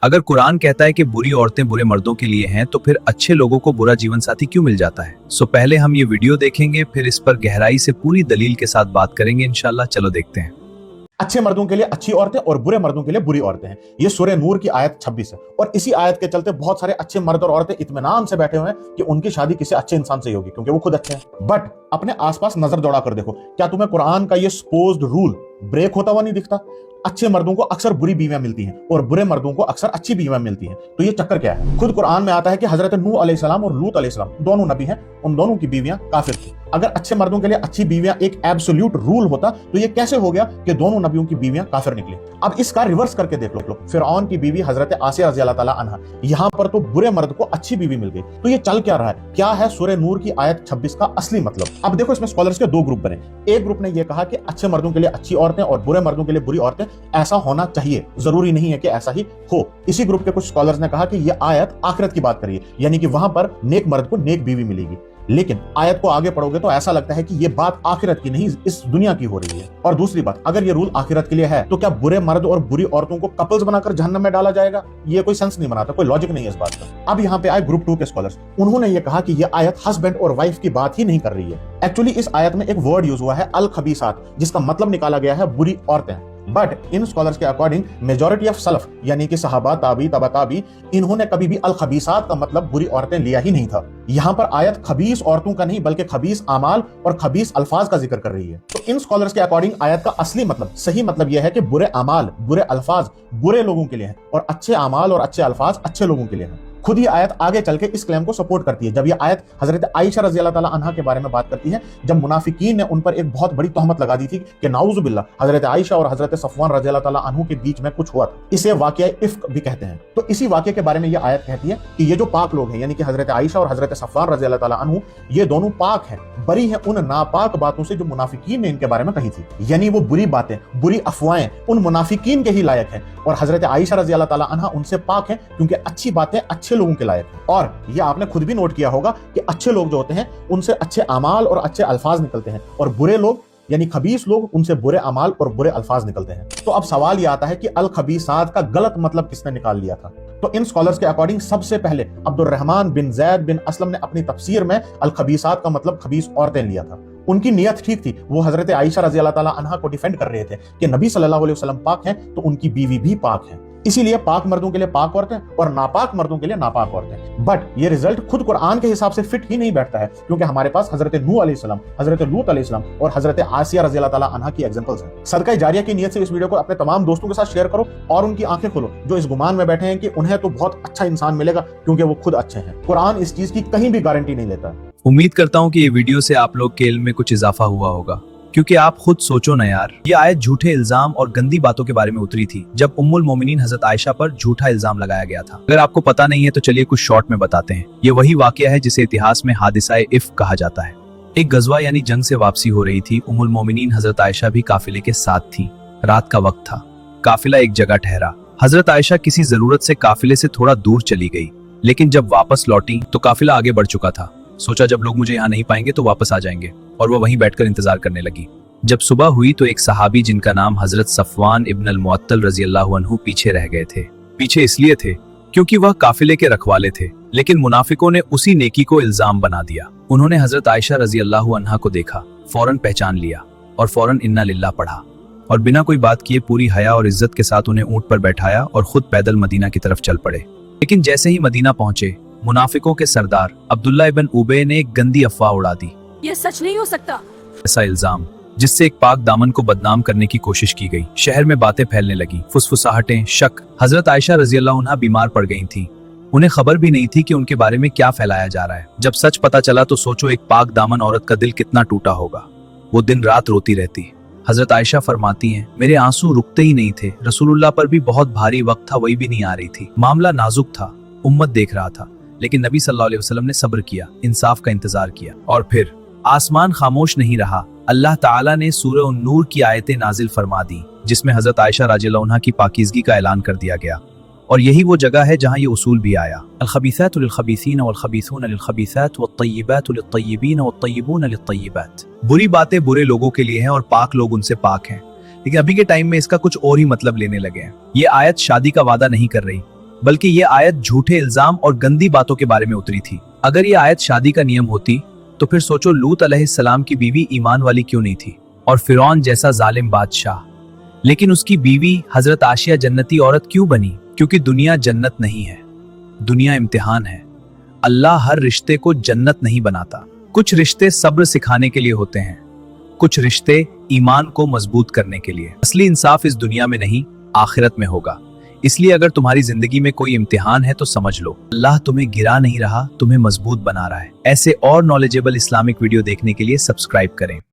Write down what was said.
अगर कुरान कहता है कि बुरी औरतें बुरे मर्दों के लिए हैं, तो फिर अच्छे लोगों को बुरा जीवन साथी क्यों मिल जाता है? पहले हम ये वीडियो देखेंगे, फिर इस पर गहराई से पूरी दलील के साथ बात करेंगे इंशाल्लाह। चलो देखते हैं। अच्छे मर्दों के लिए अच्छी औरतें और बुरे मर्दों के लिए बुरी औरतें हैं। ये सूरह नूर की आयत 26 है। और इसी आयत के चलते बहुत सारे अच्छे मर्द और औरतें इत्मीनान से बैठे हुए हैं कि उनकी शादी किसी अच्छे इंसान से होगी क्योंकि वो खुद अच्छे हैं। बट अपने आसपास नजर दौड़ा कर देखो, क्या तुम्हें कुरान का ये सपोज्ड रूल ब्रेक होता हुआ नहीं दिखता? अच्छे मर्दों को अक्सर बुरी बीवियां मिलती हैं और बुरे मर्दों को अक्सर अच्छी बीवियां मिलती हैं। तो ये चक्कर क्या है? खुद कुरान में आता है कि हजरत नूह अलैहिस्सलाम और लूत अलैहिस्सलाम दोनों नबी हैं, उन दोनों की बीवियां काफिर थी। अगर अच्छे मर्दों के लिए अच्छी बीवियां एक एब्सोल्यूट रूल होता तो ये कैसे हो गया कि दोनों नबियों की बीवियां काफिर निकली? अब इसका रिवर्स करके देख लो। फिरऔन की बीवी हजरत आसिया रज़ी अल्लाह ताला अन्हा, यहां पर तो बुरे मर्द को अच्छी बीवी मिल गई। तो ये चल क्या रहा है? क्या है सूरह नूर की आयत 26 का असली मतलब? अब देखो, इसमें स्कॉलर्स के दो ग्रुप बने। एक ग्रुप ने यह कहा कि अच्छे मर्दों के लिए अच्छी औरतें और बुरे मर्दों के लिए बुरी औरतें, ऐसा होना चाहिए, जरूरी नहीं है कि ऐसा ही हो। इसी ग्रुप के कुछ स्कॉलर्स ने कहा कि यह आयत आखिरत की बात करिए, यानी कि वहां पर नेक मर्द को नेक बीवी मिलेगी। लेकिन आयत को आगे पढ़ोगे तो ऐसा लगता है कि ये बात आखिरत की नहीं, इस दुनिया की हो रही है। और दूसरी बात, अगर ये रूल आखिरत के लिए है तो क्या बुरे मर्द और बुरी औरतों को कपल्स बनाकर जहन्नम में डाला जाएगा? ये कोई सेंस नहीं बनाता, कोई लॉजिक नहीं है इस बात का। अब यहाँ पे आए ग्रुप 2 के स्कॉलर्स। उन्होंने ये कहा कि ये आयत हस्बैंड और वाइफ की बात ही नहीं कर रही है। एक्चुअली इस आयत में एक वर्ड यूज हुआ है अल खबीसात, जिसका मतलब निकाला गया है बुरी औरतें। बट इन स्कॉलर्स के अकॉर्डिंग मेजॉरिटी ऑफ सलफ यानी कि सहाबा, ताबी, तबा ताबी, इन्होंने कभी भी अल खबीसात का मतलब बुरी औरतें लिया ही नहीं था। यहाँ पर आयत खबीस औरतों का नहीं बल्कि खबीस आमाल और खबीस अल्फाज का जिक्र कर रही है। तो इन स्कॉलर्स के अकॉर्डिंग आयत का असली मतलब, सही मतलब यह है कि बुरे आमाल, बुरे अल्फाज बुरे लोगों के लिए हैं और अच्छे आमाल और अच्छे अल्फाज अच्छे लोगों के लिए हैं। खुद ही आयत आगे चल के इस क्लेम को सपोर्ट करती है। जब ये आयत हजरत आयशा रज़ी अल्लाह ताला अन्हा के बारे में बात करती है, जब मुनाफिकीन ने उन पर एक बहुत बड़ी तोहमत लगा दी थी कि नाउज़ु बिल्लाह हजरत आयशा और हजरत सफवान रज़ी अल्लाह ताला अन्हु के बीच में कुछ हुआ था। इसे वाक़या इफ्क भी कहते हैं। तो इसी वाक़ये के बारे में ये आयत कहती है कि ये जो पाक लोग हैं, यानी कि हजरत आयशा और हजरत सफवान रज़ी अल्लाह ताला अन्हु, ये दोनों पाक हैं, बरी हैं उन नापाक बातों से जो मुनाफिकीन ने इनके बारे में कही थी। यानी वो बुरी बातें, बुरी अफवाहें उन मुनाफिकीन के ही लायक हैं और हजरत आयशा रज़ी अल्लाह ताला अन्हा उनसे पाक हैं, क्योंकि अच्छी बातें अच्छे लोगों के लायक हैं। और ये आपने खुद भी नोट किया होगा कि अच्छे लोग जो होते हैं उनसे अच्छे अमाल और अच्छे अल्फाज निकलते हैं, और बुरे लोग यानी खबीस लोग, उनसे बुरे अमाल और बुरे अल्फाज निकलते हैं। तो अब सवाल ये आता है कि अल खबीसात का गलत मतलब किसने निकाल लिया था? तो इन स्कॉलर्स के अकॉर्डिंग सबसे पहले अब्दुर्रहमान बिन जैद बिन असलम ने अपनी तफसीर में अल खबीसात का मतलब खबीस औरतें लिया था। उनकी नियत ठीक थी, वो हजरत आयशा रज़ी अल्लाह ताला अन्हा को डिफेंड कर रहे थे कि नबी सल्लल्लाहु अलैहि वसल्लम पाक हैं तो उनकी बीवी भी पाक है। इसीलिए पाक मर्दों के लिए पाक औरतें और नापाक मर्दों के लिए नापाक औरतें। बट ये रिजल्ट खुद कुरान के हिसाब से फिट ही नहीं बैठता है, क्योंकि हमारे पास हजरत नूह अलैहिस्सलाम, हजरत लूत अलैहिस्सलाम और हजरत आसिया रज़ी अल्लाह ताला अन्हा की एग्जांपल्स हैं। सदका जारिया की नियत से इस वीडियो को अपने तमाम दोस्तों के साथ शेयर करो और उनकी आंखें खोलो जो इस गुमान में बैठे हैं कि उन्हें तो बहुत अच्छा इंसान मिलेगा क्योंकि वो खुद अच्छे हैं। कुरान इस चीज की कहीं भी गारंटी नहीं लेता। उम्मीद करता हूँ कि ये वीडियो से आप लोग के इल्म में कुछ इजाफा हुआ होगा, क्योंकि आप खुद सोचो ना यार, ये आयत झूठे इल्जाम और गंदी बातों के बारे में उतरी थी जब उम्मुल मोमिनीन हजरत आयशा पर झूठा इल्जाम लगाया गया था। अगर आपको पता नहीं है तो चलिए कुछ शॉर्ट में बताते हैं। ये वही वाकया है जिसे इतिहास में हादिसा इफ्क कहा जाता है। एक गजवा यानी जंग से वापसी हो रही थी। उम्मुल मोमिनीन हजरत आयशा भी काफिले के साथ थी। रात का वक्त था, काफिला एक जगह ठहरा। हजरत आयशा किसी जरूरत से काफिले से थोड़ा दूर चली गई, लेकिन जब वापस लौटी तो काफिला आगे बढ़ चुका था। सोचा जब लोग मुझे यहाँ नहीं पाएंगे तो वापस आ जाएंगे, और वो वहीं बैठकर इंतजार करने लगी। जब सुबह हुई तो एक सहाबी जिनका नाम हजरत सफवान इब्न अल मुअत्तल रजी अल्लाहु अन्हु पीछे रह गए थे। पीछे इसलिए थे क्योंकि वह काफिले के रखवाले थे, लेकिन मुनाफिकों ने उसी नेकी को इल्जाम बना दिया। उन्होंने हजरत आयशा रजी अल्लाहु अन्हा को देखा, फौरन पहचान लिया और फौरन इन्ना लिल्लाह पढ़ा, और बिना कोई बात किए पूरी हया और इज्जत के साथ उन्हें ऊंट पर बैठाया और खुद पैदल मदीना की तरफ चल पड़े। लेकिन जैसे ही मदीना पहुंचे, मुनाफिकों के सरदार अब्दुल्ला इब्न उबे ने एक गंदी अफवाह उड़ा दी। ये सच नहीं हो सकता। ऐसा इल्जाम जिससे एक पाक दामन को बदनाम करने की कोशिश की गई। शहर में बातें फैलने लगी, फुसफुसाहटें, शक। हजरत आयशा रजी अल्लाह अन्हा बीमार पड़ गई थी। उन्हें खबर भी नहीं थी कि उनके बारे में क्या फैलाया जा रहा है। जब सच पता चला तो सोचो एक पाक दामन औरत का दिल कितना टूटा होगा। वो दिन रात रोती रहती। हजरत आयशा फरमाती हैं, मेरे आंसू रुकते ही नहीं थे। रसूलुल्लाह पर भी बहुत भारी वक्त था, वही भी नहीं आ रही थी। मामला नाजुक था, उम्मत देख रहा था, लेकिन नबी सल्लल्लाहु अलैहि वसल्लम ने सब्र किया, इंसाफ का इंतजार किया। और फिर आसमान खामोश नहीं रहा। अल्लाह ताला ने सूरह नूर की आयतें नाजिल फरमा दी, जिसमें हजरत आयशा रज़ियल्लाहु अन्हा की पाकीज़गी का ऐलान कर दिया गया। और यही वो जगह है जहाँ ये उसूल भी आया, अल-खबीसातु लिल-खबीसीन वल-खबीसूना लिल-खबीसात वत-तय्यिबातु लित-तय्यिबीन वत-तय्यिबूना लित-तय्यिबात। बुरी बातें बुरे लोगों के लिए हैं और पाक लोग उनसे पाक हैं। लेकिन अभी के टाइम में इसका कुछ और ही मतलब लेने लगे हैं। ये आयत शादी का वादा नहीं कर रही, बल्कि ये आयत झूठे इल्जाम और गंदी बातों के बारे में उतरी थी। अगर ये आयत शादी का नियम होती तो फिर सोचो लूत अलैहिस्सलाम की बीवी ईमान वाली क्यों नहीं थी, और फिरौन जैसा जालिम बादशाह, लेकिन उसकी बीवी हजरत आशिया जन्नती औरत क्यों बनी? क्योंकि दुनिया जन्नत नहीं है, दुनिया इम्तिहान है। अल्लाह हर रिश्ते को जन्नत नहीं बनाता। कुछ रिश्ते सब्र सिखाने के लिए होते हैं, कुछ रिश्ते ईमान को मजबूत करने के लिए। असली इंसाफ इस दुनिया में नहीं, आखिरत में होगा। इसलिए अगर तुम्हारी जिंदगी में कोई इम्तिहान है तो समझ लो, अल्लाह तुम्हें गिरा नहीं रहा, तुम्हें मजबूत बना रहा है। ऐसे और नॉलेजेबल इस्लामिक वीडियो देखने के लिए सब्सक्राइब करें।